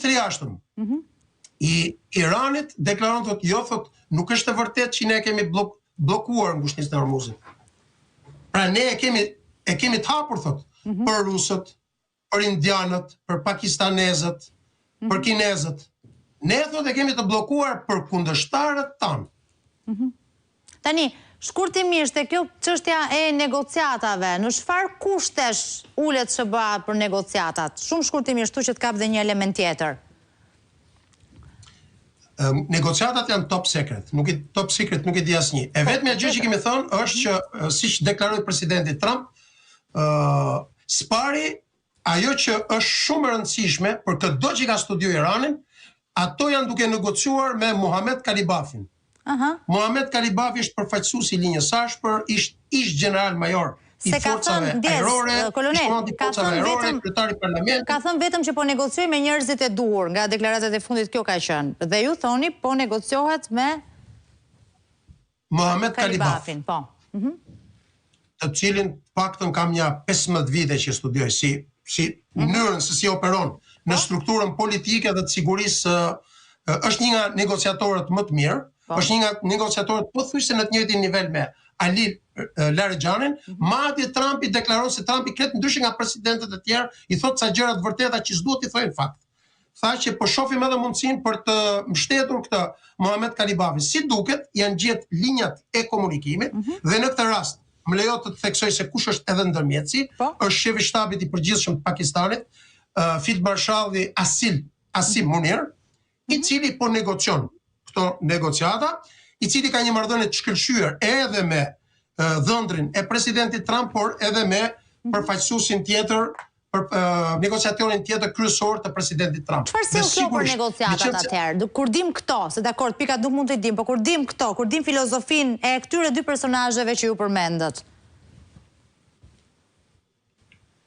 Ministri i Jashtëm i Iranit deklaron thotë jo, thotë nuk është e vërtetë që ne kemi bllokuar ngushnisë në Hormuzin. Pra ne e kemi të hapur thotë për rusët, për indianët, për pakistanezët, për kinezët. Ne thotë e kemi të bllokuar për kundërshtarët tanë. Tani, shkurtimisht e kjo çështja e negociatave, në çfarë kushtesh ulet SBA për negociatat? Shumë shkurtimisht, tu që të kap dhe një element tjetër. Negociatat janë top secret, nuk i di asnjë. E vetmja gjë që kemi thënë është që siç deklaroi presidenti Trump, spari ajo që është shumë e rëndësishme për çdo që ka studiuar Iranin, ato janë duke negociuar me Mohamed Kalibafin. Mohamed Kalibafi është përfaqësuesi i linjës Ashpër, ish general major i forcave ajrore, kryetari i parlamentit. Ka thënë vetëm që po negocioj me njerëzit e duhur, nga deklaratat e fundit kjo ka qenë. Dhe ju thoni po negociohet me Mohamed Kalibafin, po. Të cilin paktën kam një 15 vite që studioj si mënyrën se si operon në strukturën politike dhe të sigurisë, është një nga negociatorët më të mirë, është një nga negociatorët pothuajse në të njëjtin nivel me Ali Larijanian, madje Trumpi deklaron se Trumpi kret ndryshe nga presidentët e tjerë, i thot ca gjëra të vërteta që s'duhet i thojnë fakt. Tha që po shohim edhe mundësinë për të mbështetur këtë Mohamed Kalibafin. Si duket, janë gjetë linjat e komunikimit dhe në këtë rast më lejo të theksoj se kush është edhe ndërmjetësi, është shefi i shtabit i përgjithshëm të Pakistanit, Field Marshalli Asim Munir, i cili po negocion këto negociata, i cili ka një marrëdhënie të shkëlqyer edhe me dhëndrin e presidentit Trump, por edhe me përfaqësuesin tjetër, negociatorin tjetër kryesor të presidentit Trump. Çfarë sjell kjo për negociatat atëherë? Kur dim këto, se dakord, pikat nuk mund të dim, por kur dim këto, kur dim filozofinë e këtyre dy personazheve që ju përmendët.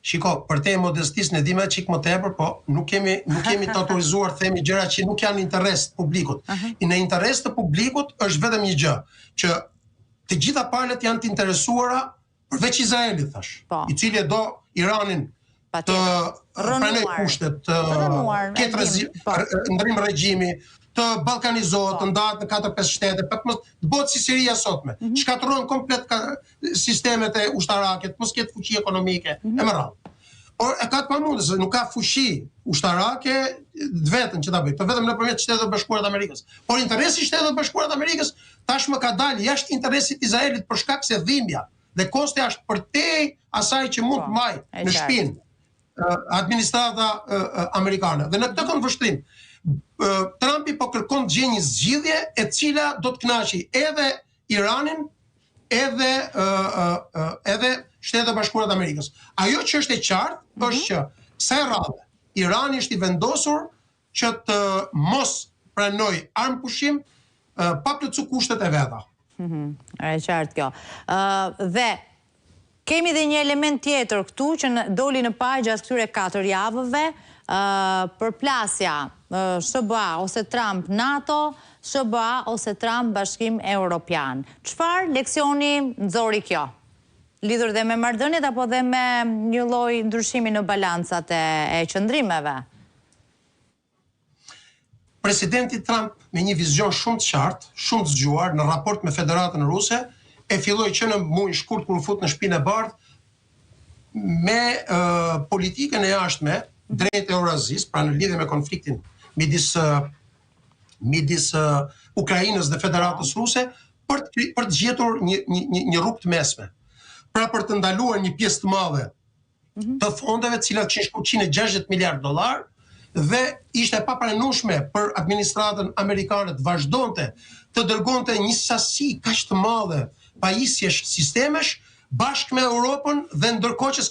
Shiko, për te modestisë ne dime çik më tepër, po nuk kemi të autorizuar themi gjëra që nuk janë interes të publikut. Në interes të publikut është vetëm një gjë, që të gjitha palët janë të interesuara përveç Izraelit, thash, i cili e do Iranin të pranoj kushtet, të ketë ndrim regjimi, të ballkanizohet, të ndahet në 4-5 shtete, të bëhet si Siria sotme, shkatërrohen komplet sistemet e ushtarake, të mos ketë fuqi ekonomike, e më radhë. Por e ka të pamundës, se nuk ka fuqi ushtarake vetën që ta bëjë, vetëm nëpërmjet Shtetit Bashkuar të Amerikës. Por interesi i Shtetit Bashkuar të Amerikës tashmë ka dalë jashtë interesit të Izraelit për shkak se dhimbja dhe kosti është përtej asaj që mund të marrë në shpinë administrata amerikane. Dhe në këtë këndvështrim, Trumpi po kërkon të gjejë një zgjidhje e cila do të kënaqë edhe Iranin, edhe Shtetet Bashkuara të Amerikës. Ajo që është e qartë është që sa e radhë Irani është i vendosur që të mos pranoj armë pushim pa plotësuar kushtet e veta. E qartë kjo. Dhe kemi dhe një element tjetër këtu që doli në parë gjatë këtyre 4 javëve, përplasja SBA ose Trump NATO, SBA ose Trump Bashkim Evropian. Çfarë leksioni nxori kjo? Lidhur dhe me marrëdhëniet apo dhe me një lloj ndryshimi në balancat e qëndrimeve? Presidenti Trump me një vizion shumë të qartë, shumë të zgjuar në raport me Federatën Ruse, e filloi që në muajin shkurt kur u fut në Shtëpinë e Bardhë me politikën e jashtme drejt Eurazisë, pra në lidhje me konfliktin midis Ukrainës dhe Federatës Ruse, për të gjetur një rrugë të mesme. Pra për të ndaluar një pjesë të madhe të fondeve, të cilat kishin shkuar $160 miliard, dhe ishte e papranueshme për administratën amerikane të vazhdonte të dërgonte një sasi kaq të madhe pajisjesh sistemesh bashkë me Europën, dhe ndërkohë që